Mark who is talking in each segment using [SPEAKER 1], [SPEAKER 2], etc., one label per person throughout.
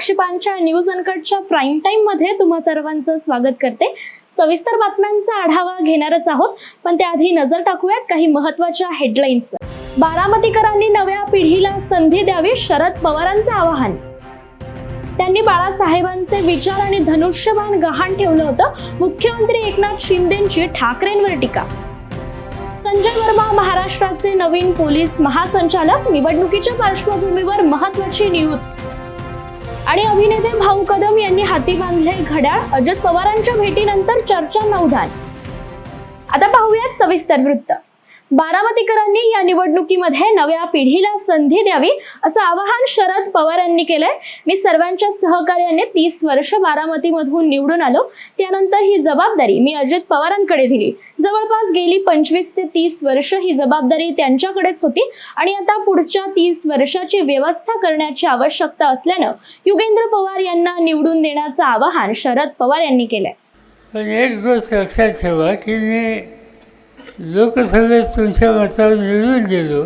[SPEAKER 1] साक्षीपांच्या news अनकटच्या prime time मध्ये तुम्हा सर्वांचं स्वागत करते। सविस्तर बातम्यांचा आढावा घेणारच आहोत, पण त्याआधी नजर टाकूयात काही महत्त्वाच्या हेडलाईन्सवर। बारामतीकरांनी नव्या पिढीला संधी द्यावी, शरद पवारांचं आवाहन। त्यांनी बाळासाहेबांचे विचार आणि धनुष्यबाण गहाण ठेवलं होतं। मुख्यमंत्री एकनाथ शिंदेंची ठाकरेंवर टीका। संजय वर्मा महाराष्ट्राचे नवीन पोलीस महासंचालक, निवडणुकीच्या पार्श्वभूमीवर महत्त्वाची नियुक्ती। आणि अभिनेते भाऊ कदम यांनी हाती बांधले घड्याळ, अजित पवारांच्या भेटीनंतर चर्चांना उधाण। आता पाहूयात सविस्तर वृत्त। बारामतीकरांनी या निवडणुकीमध्ये नव्या पिढीला संधी द्यावी असं आवाहन शरद पवार यांनी केलंय। मी सर्वांच्या सहकार्याने 30 वर्ष बारामतीमधून निवडून आलो, त्यानंतर ही जबाबदारी मी अजित पवारांकडे दिली। जवळपास गेली 25 ते 30 वर्ष ही जबाबदारी त्यांच्याकडेच होती आणि आता पुढच्या 30 वर्षाची व्यवस्था करण्याची आवश्यकता असल्यानं युगेंद्र पवार यांना निवडून देण्याचं आवाहन शरद पवार यांनी केलंय।
[SPEAKER 2] पण एक गोष्ट लक्षात ठेवा की मी लोकसभेत तुमच्या मतावर निवडून गेलो,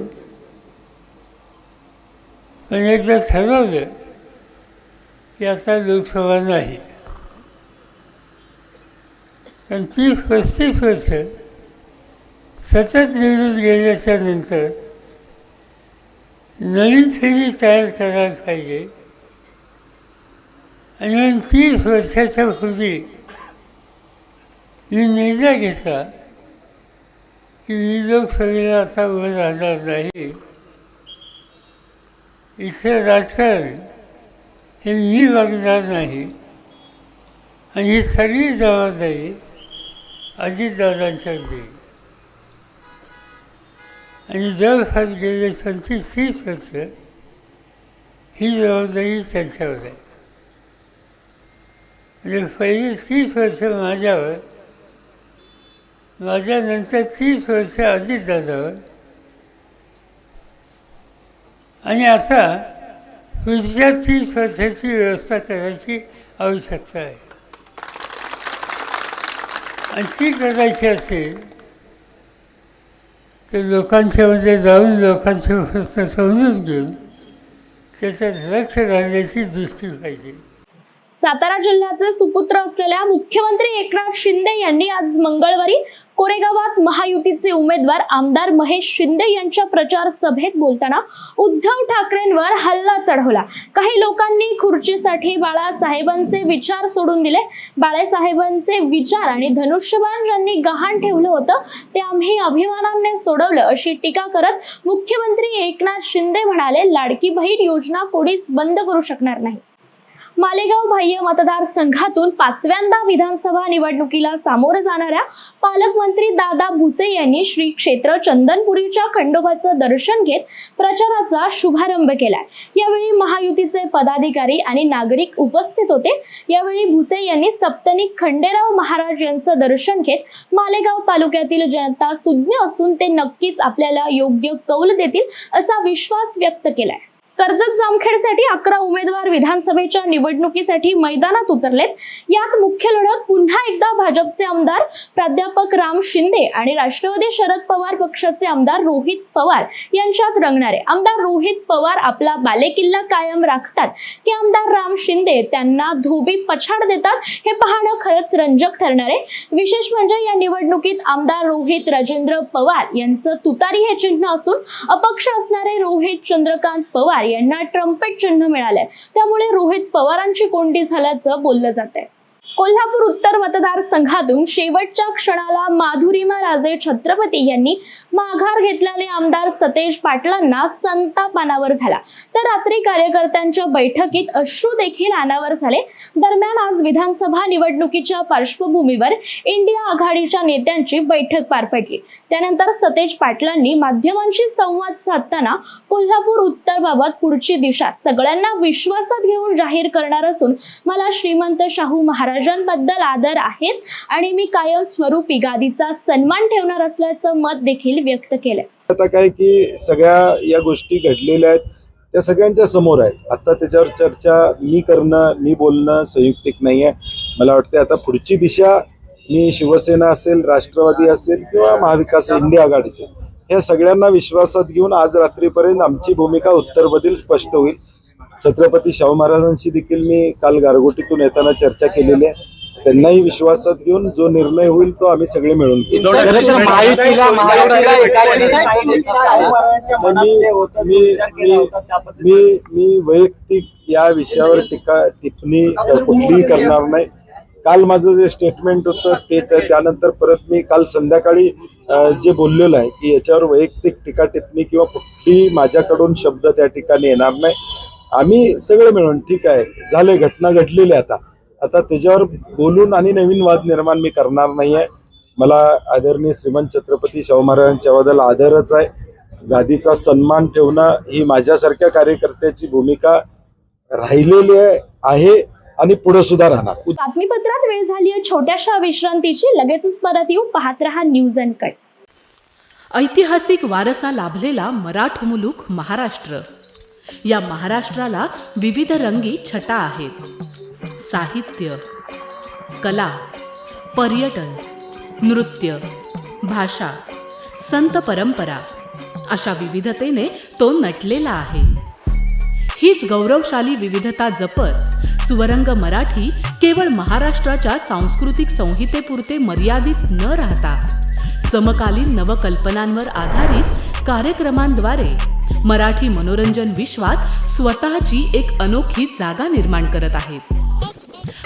[SPEAKER 2] पण एकदा ठरवलं की आता लोकसभा नाही। पण 30-35 वर्ष सतत निवडून गेल्याच्या नंतर नवीन पिढी तयार करायला पाहिजे आणि म्हणून 30 वर्षाच्या पूर्वी मी निर्णय घेतला की मी लोकसभेला आता उभं राहणार नाही। इथं राजकारण हे मी बघणार नाही आणि ही सगळी जबाबदारी अजितदादांच्यावर देईल। आणि जवळपास गेले 25-30 वर्ष ही जबाबदारी त्यांच्यावर आहे। म्हणजे पहिले 30 वर्ष माझ्यावर, माझ्यानंतर 30 वर्ष अजितदादावर आणि आता पुढच्या 30 वर्षाची व्यवस्था करायची आवश्यकता आहे। आणि ती करायची असेल तर लोकांच्यामध्ये जाऊन लोकांचे प्रश्न समजून घेऊन त्याच्यात लक्ष घालण्याची दृष्टी पाहिजे।
[SPEAKER 1] सातारा जिल्ह्याचे सुपुत्र असलेल्या मुख्यमंत्री एकनाथ शिंदे यांनी आज मंगळवारी कोरेगावात महायुतीचे उमेदवार आमदार महेश शिंदे यांच्या प्रचार सभेत बोलताना उद्धव ठाकरेंवर हल्ला चढवला। काही लोकांनी खुर्चीसाठी बाळासाहेबांचे विचार सोडून दिले। बाळासाहेबांचे विचार आणि धनुष्यबाण ज्यांनी गहाण ठेवलं होतं ते आम्ही अभिमानाने सोडवलं अशी टीका करत मुख्यमंत्री एकनाथ शिंदे म्हणाले, लाडकी बहीण योजना कोणीच बंद करू शकणार नाही। मालेगाव बाह्य मतदारसंघातून 5व्यांदा विधानसभा निवडणुकीला सामोरं जाणाऱ्या पालकमंत्री दादा भुसे यांनी श्री क्षेत्र चंदनपुरीच्या खंडोबाचं दर्शन घेत प्रचाराचा शुभारंभ केलाय। यावेळी महायुतीचे पदाधिकारी आणि नागरिक उपस्थित होते। यावेळी भुसे यांनी सप्तनिक खंडेराव महाराज यांचं दर्शन घेत मालेगाव तालुक्यातील जनता सुज्ञ असून ते नक्कीच आपल्याला योग्य कौल देतील असा विश्वास व्यक्त केलाय। कर्जत जामखेडसाठी 11 उमेदवार विधानसभेच्या निवडणुकीसाठी मैदानात उतरलेत। यात मुख्य लढत पुन्हा एकदा भाजपचे आमदार प्राध्यापक राम शिंदे आणि राष्ट्रवादी शरद पवार पक्षाचे आमदार रोहित पवार यांच्यात रंगणार आहे। आमदार रोहित पवार आपला बालेकिल्ला कायम राखतात की आमदार राम शिंदे त्यांना धोबी पछाड देतात, हे पाहणं खरंच रंजक ठरणार आहे। विशेष म्हणजे या निवडणुकीत आमदार रोहित राजेंद्र पवार यांचं तुतारी हे चिन्ह असून अपक्ष असणारे रोहित चंद्रकांत पवार यांना ट्रम्पेट चिन्ह मिळाले, त्यामुळे रोहित पवारांची कोंडी झाल्याचं बोललं जातंय। कोल्हापूर उत्तर मतदारसंघातून शेवटच्या क्षणाला माधुरीमा राजे छत्रपती यांनी माघार घेतलेले आमदार सतेज पाटलांना संतापानावर झाला, तर रात्री कार्यकर्त्यांच्या बैठकीत अश्रू देखील अनावर झाले। दरम्यान आज विधानसभा निवडणुकीच्या पार्श्वभूमीवर इंडिया आघाडीच्या नेत्यांची बैठक पार पडली। त्यानंतर सतेज पाटलांनी माध्यमांशी संवाद साधताना कोल्हापूर उत्तर बाबत पुढची दिशा सगळ्यांना विश्वासात घेऊन जाहीर करणार असून मला श्रीमंत शाहू महाराजांबद्दल आदर आहेच आणि मी कायम स्वरूपी गादीचा सन्मान ठेवणार असल्याचं मत देखील व्यक्त केलंय।
[SPEAKER 3] आता काय की सगळ्या या गोष्टी घडलेल्या आहेत त्या सगळ्यांच्या समोर आहेत। आता त्याच्यावर चर्चा मी करणं, मी बोलणं संयुक्तिक नाहीये। मला वाटतं आता पुढची दिशा मी शिवसेना असेल, राष्ट्रवादी असेल किंवा महाविकास इंडिया आघाडीचे या सगळ्यांना विश्वासात घेऊन आज रात्रीपर्यंत आमची भूमिका उत्तरमधील स्पष्ट होईल। छत्रपती शाहू महाराजांशी देखील मी काल गारगोटीतून येताना चर्चा केलेली आहे. त्यांनाही विश्वासात घेऊन जो निर्णय होईल तो आम्ही सगळे मिळून घेऊ. मी वैयक्तिक या विषयावर टिप्पणी कुठलीही करणार नाही. काल माझं जे स्टेटमेंट होतं तेच आहे. त्यानंतर परत मी काल संध्याकाळी जे बोललेलं आहे की याच्यावर वैयक्तिक टीका टिप्पणी किंवा कुठली माझ्याकडून शब्द त्या ठिकाणी येणार नाही. आम्ही सगळे मिळून ठीक आहे, झाले, घटना घडलेली आता त्याच्यावर बोलून आणि नवीन वाद निर्माण मी करणार नाहीये. मला आदरणीय श्रीमंत छत्रपती शाहू महाराजांच्या बद्दल आदरच आहे. गादीचा सन्मान ठेवणं ही माझ्यासारख्या कार्यकर्त्याची भूमिका राहिलेली आहे आणि पुढे सुद्धा राहणार.
[SPEAKER 1] बातमीपत्रात वेळ झाली आहे छोट्याशा विश्रांतीची. लगेचच परत येऊ. पाहत रहा न्यूज अनकट.
[SPEAKER 4] ऐतिहासिक वारसा लाभलेला मराठ मुलूक महाराष्ट्र. या महाराष्ट्राला विविध रंगी छटा आहेत. साहित्य, कला, पर्यटन, नृत्य, भाषा, संत परंपरा अशा विविधतेने तो नटलेला आहे. हीच गौरवशाली विविधता जपत सुवरंग मराठी केवळ महाराष्ट्राच्या सांस्कृतिक संहितेपुरते मर्यादित न राहता समकालीन नवकल्पनांवर आधारित कार्यक्रमांद्वारे मराठी मनोरंजन विश्वात स्वतःची एक अनोखी जागा निर्माण करत आहेत.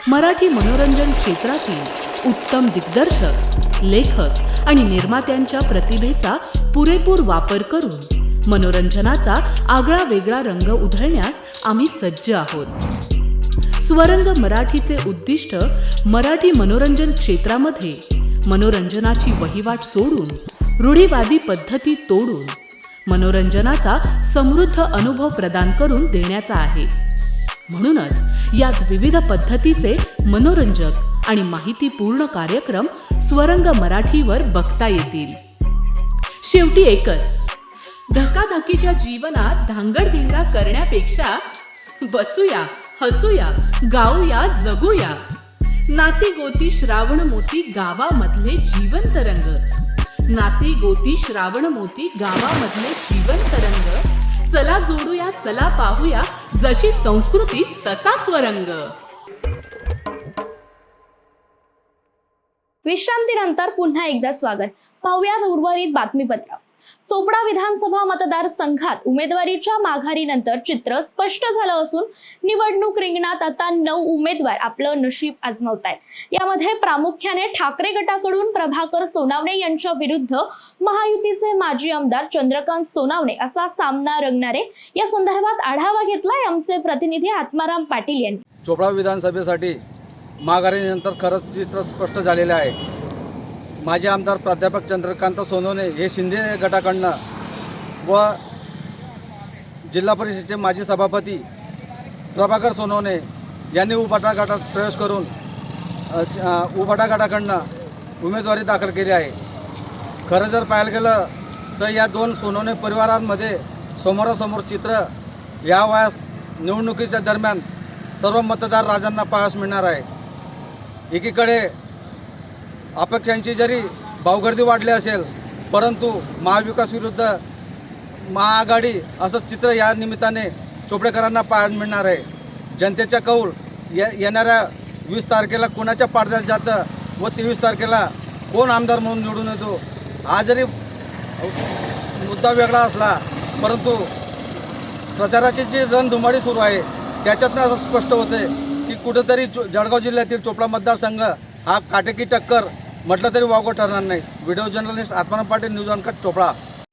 [SPEAKER 4] मराठी मनोरंजन क्षेत्रातील उत्तम दिग्दर्शक, लेखक आणि निर्मात्यांच्या प्रतिभेचा पुरेपूर वापर करून मनोरंजनाचा आगळा वेगळा रंग उधळण्यास आम्ही सज्ज आहोत. स्वरंग मराठीचे उद्दिष्ट मराठी मनोरंजन क्षेत्रामध्ये मनोरंजनाची वहिवाट सोडून, रूढीवादी पद्धती तोडून मनोरंजनाचा समृद्ध अनुभव प्रदान करून देण्याचा आहे. म्हणूनच यात विविध पद्धतीचे मनोरंजक आणि माहितीपूर्ण कार्यक्रम स्वरंग मराठीवर बघता येतील. शेवटी एकच, धकाधकीच्या जीवनात धांगडधिंगा करण्यापेक्षा बसूया, हसूया, गाऊया, जगूया. नाती गोती श्रावण मोती गावामधले जिवंत रंग. नाती गोती श्रावण मोती गावामधले जिवंत रंग. चला जोडूया, चला पाहूया, जशी संस्कृती तसा स्वरंग.
[SPEAKER 1] विश्रांतीनंतर पुन्हा एकदा स्वागत. पाहूयात उर्वरित बातमीपत्र. चोपडा विधानसभा मतदारसंघात उमेदवारीच्या माघारीनंतर चित्र स्पष्ट झालं असून निवडणूक रिंगणात आता 9 उमेदवार आपलं नशीब आजमावतायत. यामध्ये प्रामुख्याने ठाकरे गटाकडून प्रभाकर सोनावणे यांच्या विरुद्ध महायुतीचे माजी आमदार चंद्रकांत सोनावणे असा सामना रंगणारे. या संदर्भात आढावा घेतलाय आमचे प्रतिनिधी आत्माराम पाटील यांनी.
[SPEAKER 5] चोपडा विधानसभेसाठी माघारीनंतर खरंच चित्र स्पष्ट झालेले आहे. माजी आमदार प्राध्यापक चंद्रकांत सोनवणे हे शिंदे गटाकडनं व जिल्हा परिषदेचे माजी सभापती प्रभाकर सोनवणे यांनी उबाटा गटात प्रवेश करून उबाटा गटाकडनं उमेदवारी दाखल केली आहे. खरं जर पाहायला गेलं तर या 2 सोनवणे परिवारांमध्ये समोरासमोर चित्र या वयास निवडणुकीच्या दरम्यान सर्व मतदार राजांना पाहायला मिळणार आहे. एकीकडे अपेक्षांची जरी भावगर्दी वाढली असेल, परंतु महाविकास विरुद्ध महाआघाडी असं चित्र या निमित्ताने चोपडेकरांना पाहायला मिळणार आहे. जनतेचा कौल येणाऱ्या 20 तारखेला कोणाच्या पाडद्यात जातं व 23 तारखेला कोण आमदार म्हणून निवडून येतो हा जरी मुद्दा वेगळा असला, परंतु प्रचाराची जी रणधुमाळी सुरू आहे त्याच्यातनं असं स्पष्ट होते की कुठेतरी जळगाव जिल्ह्यातील चोपडा मतदारसंघ हा काटेकी टक्कर म्हटलं तरी वावगं ठरणार नाही. Video journalist Atmaram Patil, news uncut, Chopda.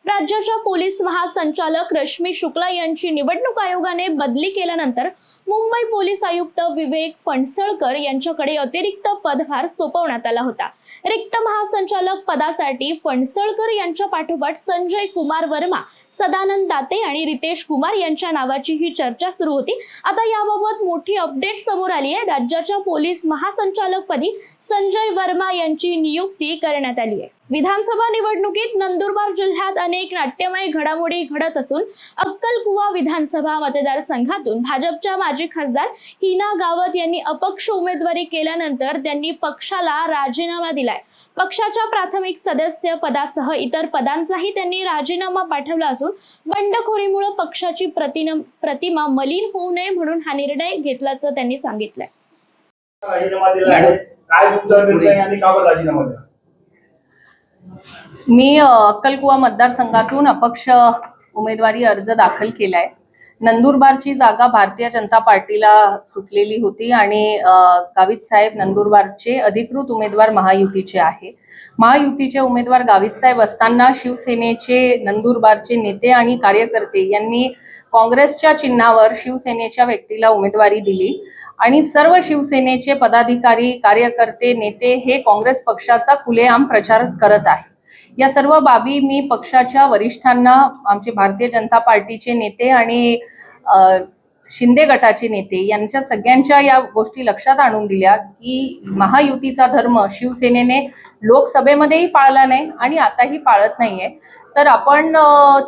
[SPEAKER 1] राज्याच्या पोलीस महासंचालक रश्मी शुक्ला यांची निवडणूक आयोगाने बदली केल्यानंतर मुंबई पोलीस आयुक्त विवेक फणसळकर यांच्याकडे अतिरिक्त पदभार सोपवण्यात आला होता. रिक्त महासंचालक पदासाठी फणसळकर यांच्या पाठोपाठ संजय कुमार वर्मा, सदानंद दाते आणि रितेश कुमार यांच्या नावाची ही चर्चा सुरू होती. आता याबाबत मोठी अपडेट समोर आली आहे. राज्याच्या पोलीस महासंचालकपदी संजय वर्मा यांची नियुक्ती करण्यात आली आहे. विधानसभा निवडणुकीत नंदुरबार जिल्ह्यात अनेक नाट्यमय घडामोडी घडत असून अक्कलकुवा विधानसभा मतदारसंघातून भाजपच्या माजी खासदार हिना गावत यांनी अपक्ष उमेदवारी केल्यानंतर त्यांनी पक्षाला राजीनामा दिलाय. पक्षाच्या प्राथमिक सदस्य पदासह इतर पदांचाही त्यांनी राजीनामा पाठवला असून बंडखोरीमुळे पक्षाची प्रतिमा मलिन होऊ नये म्हणून हा निर्णय घेतल्याचं त्यांनी सांगितलंय.
[SPEAKER 6] राजीनामा दिला आहे. काय तुमचा निर्णय आणि का बरं राजीनामा दिला?
[SPEAKER 7] मी अक्कलकुवा मतदारसंघातून अपक्ष उमेदवारी अर्ज दाखल केलाय. नंदुरबारची जागा भारतीय जनता पार्टीला सुटलेली होती आणि गावित साहेब नंदुरबारचे अधिकृत उमेदवार महायुतीचे आहे. महायुतीचे उमेदवार गावित साहेब असताना शिवसेनेचे नंदुरबारचे नेते आणि कार्यकर्ते यांनी काँग्रेसच्या चिन्हावर शिवसेनेच्या व्यक्तीला उमेदवारी दिली आणि सर्व शिवसेनेचे पदाधिकारी, कार्यकर्ते, नेते हे काँग्रेस पक्षाचा खुलेआम प्रचार करत आहे. या सर्व बाबी मी पक्षाच्या वरिष्ठांना, आमचे भारतीय जनता पार्टीचे नेते आणि शिंदे गटाचे नेते यांच्या सगळ्यांच्या या गोष्टी लक्षात आणून दिल्या की महायुतीचा धर्म शिवसेनेने लोकसभेमध्येही पाळला नाही आणि आताही पाळत नाहीये. तर आपण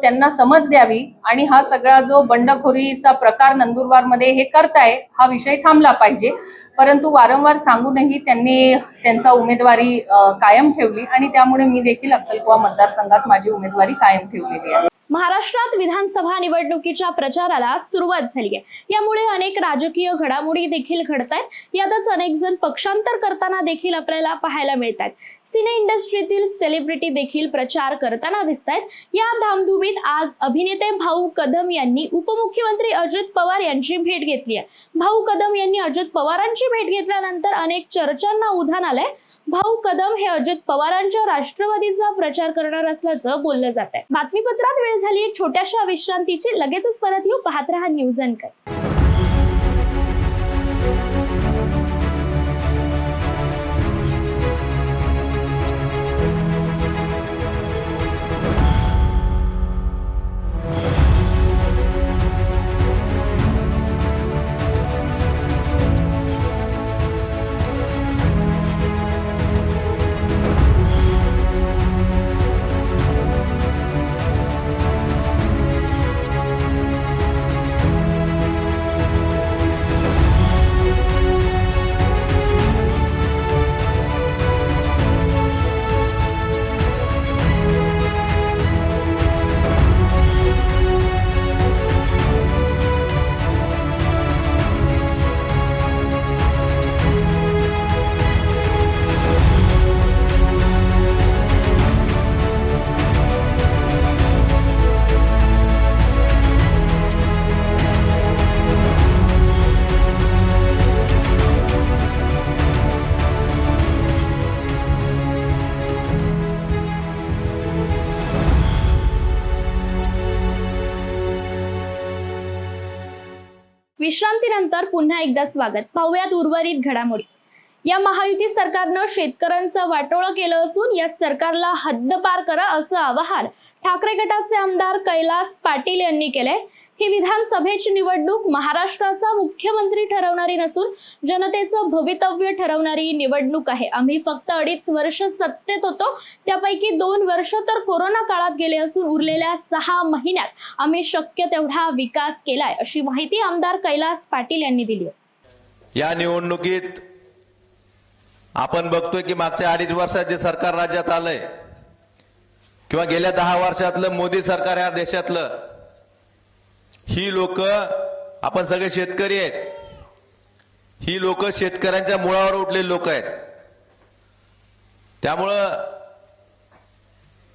[SPEAKER 7] त्यांना समज द्यावी आणि हा सगळा जो बंडखोरीचा प्रकार नंदुरबारमध्ये हे करताय हा विषय थांबला पाहिजे. परंतु वारंवार सांगूनही त्यांनी त्यांचा उमेदवारी कायम ठेवली आणि त्यामुळे मी देखील अक्कलकुवा मतदारसंघात माझी उमेदवारी कायम ठेवलेली आहे.
[SPEAKER 1] महाराष्ट्रात विधानसभा निवडणुकीच्या प्रचाराला सुरुवात झाली आहे. यामुळे अनेक राजकीय घडामोडी देखील घडतायत. यातच अनेक जण पक्षांतर करताना देखील आपल्याला पाहायला मिळतात. सिने इंडस्ट्रीतील सेलिब्रिटी देखील प्रचार करताना दिसतायत. या धामधुमीत आज अभिनेते भाऊ कदम यांनी उपमुख्यमंत्री अजित पवार यांची भेट घेतली आहे. भाऊ कदम यांनी अजित पवारांची भेट घेतल्यानंतर अनेक चर्चांना उधाण आलंय. भाऊ कदम हे अजित पवारांच्या राष्ट्रवादीचा प्रचार करणार असल्याचं बोललं जात आहे. बातमीपत्रात वेळ झाली छोट्याशा विश्रांतीची. लगेचच परत येऊ. पाहत रहा न्यूज अँकर. विश्रांतीनंतर पुन्हा एकदा स्वागत. पाहूयात उर्वरित घडामोडी. या महायुती सरकारनं शेतकऱ्यांचं वाटोळं केलं असून या सरकारला हद्दपार करा असं आवाहन ठाकरे गटाचे आमदार कैलास पाटील यांनी केलंय. ही विधानसभेची निवडणूक महाराष्ट्राचा मुख्यमंत्री ठरवणारी नसून जनतेचं भवितव्य ठरवणारी निवडणूक आहे. आम्ही फक्त 2.5 वर्ष सत्तेत होतो, त्यापैकी 2 वर्ष तर कोरोना काळात गेले असून उरलेल्या 6 महिन्यात आम्ही शक्य तेवढा विकास केलाय, अशी माहिती आमदार कैलास पाटील यांनी दिली.
[SPEAKER 8] या निवडणुकीत आपण बघतोय की मागच्या 2.5 वर्षात जे सरकार राज्यात आलंय किंवा गेल्या 10 वर्षातलं मोदी सरकार या देशातलं, ही लोक, आपण सगळे शेतकरी आहेत, ही लोक शेतकऱ्यांच्या मुळावर उठलेली लोक आहेत. त्यामुळं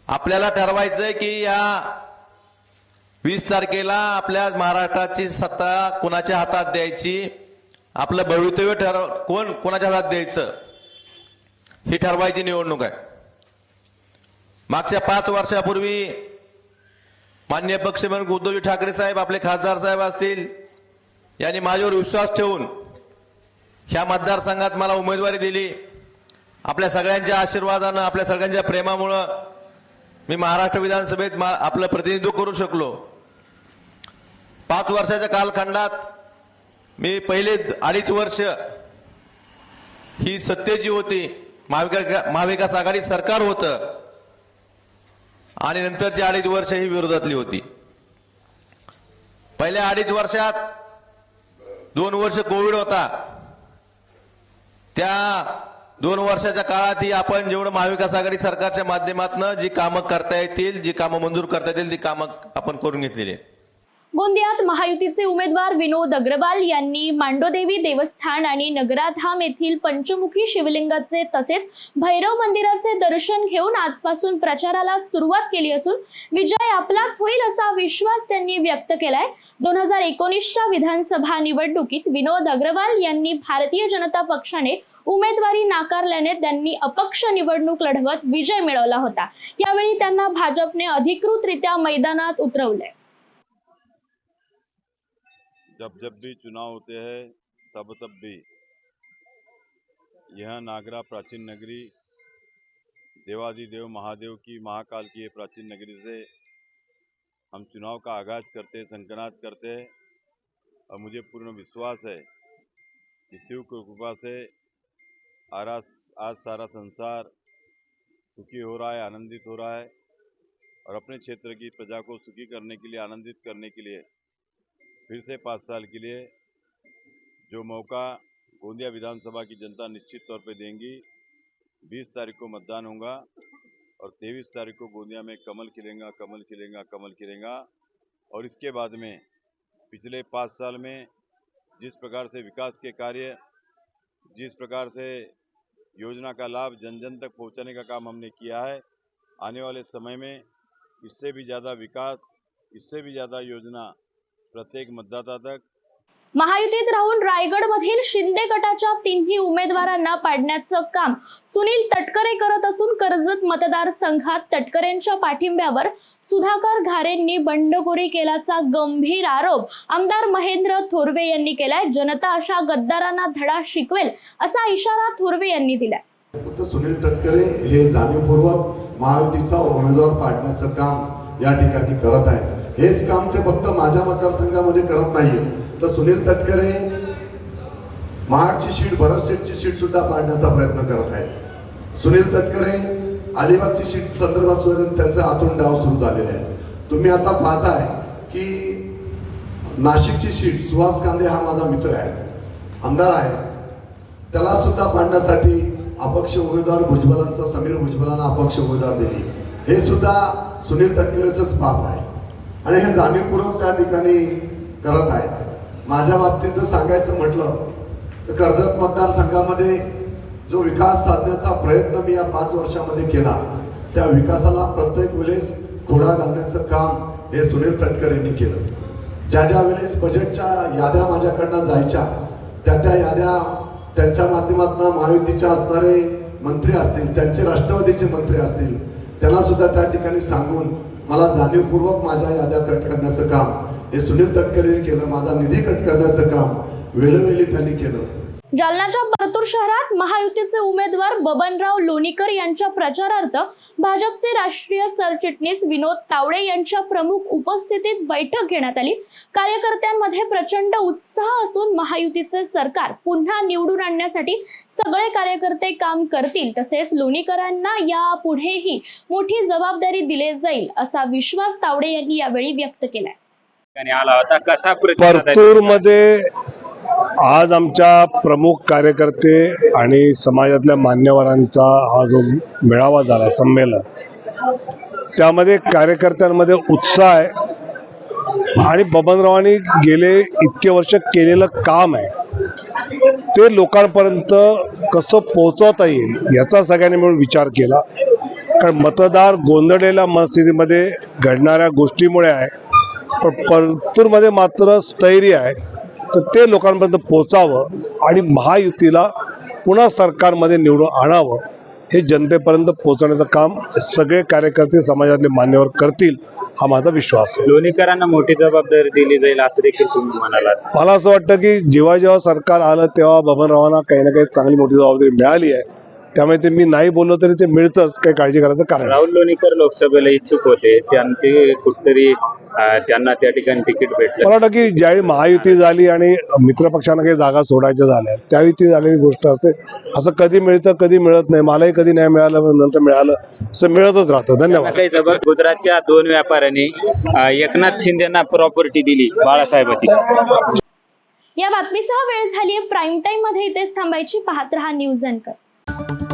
[SPEAKER 8] आपल्याला ठरवायचंय की या 20 तारखेला आपल्या महाराष्ट्राची सत्ता कोणाच्या हातात द्यायची, आपलं भवितव्य कोणाच्या हातात द्यायचं, ही ठरवायची निवडणूक आहे. मागच्या 5 वर्षापूर्वी माननीय पक्षप्रमुख उद्धवजी ठाकरे साहेब, आपले खासदार साहेब असतील, यांनी माझ्यावर विश्वास ठेवून ह्या मतदारसंघात मला उमेदवारी दिली. आपल्या सगळ्यांच्या आशीर्वादानं, आपल्या सगळ्यांच्या प्रेमामुळं मी महाराष्ट्र विधानसभेत आपलं प्रतिनिधित्व करू शकलो. 5 वर्षाच्या कालखंडात मी पहिले 2.5 वर्ष ही सत्तेची होती, महाविकास आघाडी सरकार होतं, आणि नंतरची 2.5 वर्ष ही विरोधातली होती. पहिल्या 2.5 वर्षात 2 वर्ष कोविड होता, त्या 2 वर्षाच्या काळात ही आपण जेवढं महाविकास आघाडी सरकारच्या माध्यमातून जी कामं करता येतील, जी कामं मंजूर करता येतील, ती कामं आपण करून घेतलेली आहेत.
[SPEAKER 1] गोंदियात महायुतीचे उमेदवार विनोद अग्रवाल यांनी मांडोदेवी देवस्थान आणि नगराधाम येथील पंचमुखी शिवलिंगाचे तसेच भैरव मंदिराचे दर्शन घेऊन आजपासून प्रचाराला सुरुवात केली असून विजय आपलाच होईल असा विश्वास त्यांनी व्यक्त केलाय. 2019च्या विधानसभा निवडणुकीत विनोद अग्रवाल यांनी भारतीय जनता पक्षाने उमेदवारी नाकारल्याने त्यांनी अपक्ष निवडणूक लढवत विजय मिळवला होता. यावेळी त्यांना भाजपने अधिकृतरित्या मैदानात उतरवले.
[SPEAKER 9] जब जब भी चुनाव होते हैं तब तब भी यह नागरा प्राचीन नगरी देवादिदेव महादेव की महाकाल की ये प्राचीन नगरी से हम चुनाव का आगाज करते, संकनात करते हैं और मुझे पूर्ण विश्वास है कि शिव की कृपा से आज सारा संसार सुखी हो रहा है, आनंदित हो रहा है और अपने क्षेत्र की प्रजा को सुखी करने के लिए, आनंदित करने के लिए फिर से 5 साल के लिए जो मौका गोंदिया विधानसभा की जनता निश्चित तौर पे देंगी. 20 तारीख को मतदान होगा और 23 तारीख को गोंदिया में कमल खिलेगा, कमल खिलेगा, कमल खिलेगा. और इसके बाद में पिछले 5 साल में जिस प्रकार से विकास के कार्य, जिस प्रकार से योजना का लाभ जन जन तक पहुंचाने का काम हमने किया है, आने वाले समय में इससे भी ज़्यादा विकास, इससे भी ज़्यादा योजना प्रत्येक मतदाता तक.
[SPEAKER 1] महायुतीत राहून रायगडमधील शिंदे गटाच्या 3ही उमेदवारांना पाडण्याचं काम सुनील तटकरे करत असून कर्जत मतदारसंघात तटकरेंच्या पाठिंब्यावर सुधाकर घारेंनी बंडखोरी केल्याचा गंभीर आरोप आमदार महेंद्र थोरवे यांनी केलाय. जनता अशा गद्दारांना धडा शिकवेल असा इशारा थोरवे यांनी दिलाय.
[SPEAKER 10] सुनील तटकरे हे जाणीवपूर्वक महायुतीचा उमेदवार पाडण्याचं काम या ठिकाणी करत आहे. हेच काम ते फक्त माझ्या मतदारसंघामध्ये करत नाहीये, तर सुनील तटकरे महाडची सीट, भरत शेठची सीट सुद्धा पाडण्याचा प्रयत्न करत आहेत. सुनील तटकरे अलिबागची सीट संदर्भात सुद्धा त्यांचा आतून डाव सुरू झालेला आहे. तुम्ही आता पाहताय की नाशिकची सीट सुहास कांदे हा माझा मित्र आहे, आमदार आहे, त्याला सुद्धा पाडण्यासाठी अपक्ष उमेदवार भुजबळांचा समीर भुजबळांना अपक्ष उमेदवार दिली. हे सुद्धा सुनील तटकरेचंच पाप आहे आणि हे जाणीवपूर्वक त्या ठिकाणी करत आहे. माझ्या बाबतीत जर सांगायचं म्हटलं तर कर्जत मतदारसंघामध्ये जो विकास साधण्याचा प्रयत्न मी या 5 वर्षामध्ये केला, त्या विकासाला प्रत्येक वेळेस खोडा घालण्याचं काम हे सुनील तटकरेंनी केलं. ज्या ज्या वेळेस बजेटच्या याद्या माझ्याकडनं जायच्या, त्या याद्या त्यांच्या माध्यमातून महायुतीच्या असणारे मंत्री असतील, त्यांचे राष्ट्रवादीचे मंत्री असतील, त्यांना सुद्धा त्या ठिकाणी सांगून मला जाणीवपूर्वक माझ्या याद्या कट करण्याचं काम हे सुनील तटकरेंनी केलं. माझा निधी कट करण्याचं काम वेळोवेळी त्यांनी केलं.
[SPEAKER 1] जालन्याच्या परतूर शहरात महायुतीचे उमेदवार बबनराव लोणीकर यांच्या प्रचारार्थ भाजपचे राष्ट्रीय सरचिटणीस विनोद तावडे यांच्या प्रमुख उपस्थितीत बैठक घेण्यात आली. कार्यकर्त्यांमध्ये प्रचंड उत्साह असून महायुतीचे सरकार पुन्हा निवडून आणण्यासाठी सगळे कार्यकर्ते काम करतील, तसेच लोणीकरांना यापुढेही मोठी जबाबदारी दिली जाईल असा विश्वास तावडे यांनी यावेळी व्यक्त केलाय.
[SPEAKER 11] परतूर मध्ये आज आमच्या प्रमुख कार्यकर्ते आणि समाजातल्या मान्यवरांचा हा जो मेळावा झाला, संमेलन, त्यामध्ये कार्यकर्त्यांमध्ये उत्साह आहे आणि बबनरावांनी गेले इतके वर्ष केलेलं काम आहे ते लोकांपर्यंत कसं पोहोचवता येईल याचा सगळ्यांनी मिळून विचार केला. कारण मतदार गोंधळलेल्या मनस्थितीमध्ये घडणाऱ्या गोष्टीमुळे आहे, पण परतूरमध्ये मात्र स्थैर्य आहे, तर ते लोकांपर्यंत पोचावं आणि महायुतीला पुन्हा सरकारमध्ये निवडून आणावं हे जनतेपर्यंत पोहोचवण्याचं काम सगळे कार्यकर्ते समाजातले मान्यवर करतील हा माझा विश्वास आहे.
[SPEAKER 12] लोणीकरांना मोठी जबाबदारी दिली जाईल असं देखील तुम्ही म्हणालात.
[SPEAKER 11] मला असं वाटतं की जेव्हा जेव्हा सरकार आलं तेव्हा बबनरावांना काही ना काही चांगली मोठी जबाबदारी मिळाली आहे, त्यामुळे ते मी नाही बोललो तरी ते मिळतंच, काही काळजी करायचं कारण.
[SPEAKER 12] राहुल लोणीकर लोकसभेला इच्छुक होते, त्यांची कुठतरी त्यांना त्या ठिकाणी तिकीट भेटलं.
[SPEAKER 11] मला वाटतं की ज्यावेळी महायुती झाली आणि मित्रपक्षांना काही जागा सोडायच्या झाल्या त्यावेळी ती झालेली गोष्ट असते. असं कधी मिळतं कधी मिळत नाही. मलाही कधी नाही मिळालं, नंतर मिळालं, असं मिळतच राहतं. धन्यवाद.
[SPEAKER 12] गुजरातच्या 2 व्यापाऱ्यांनी एकनाथ शिंदेना प्रॉपर्टी दिली बाळासाहेबांची.
[SPEAKER 1] या बातमीसह वेळ झाली प्राईम टाइम मध्ये इथेच थांबायची. पाहत रहा न्यूज अँकर.
[SPEAKER 4] आहे.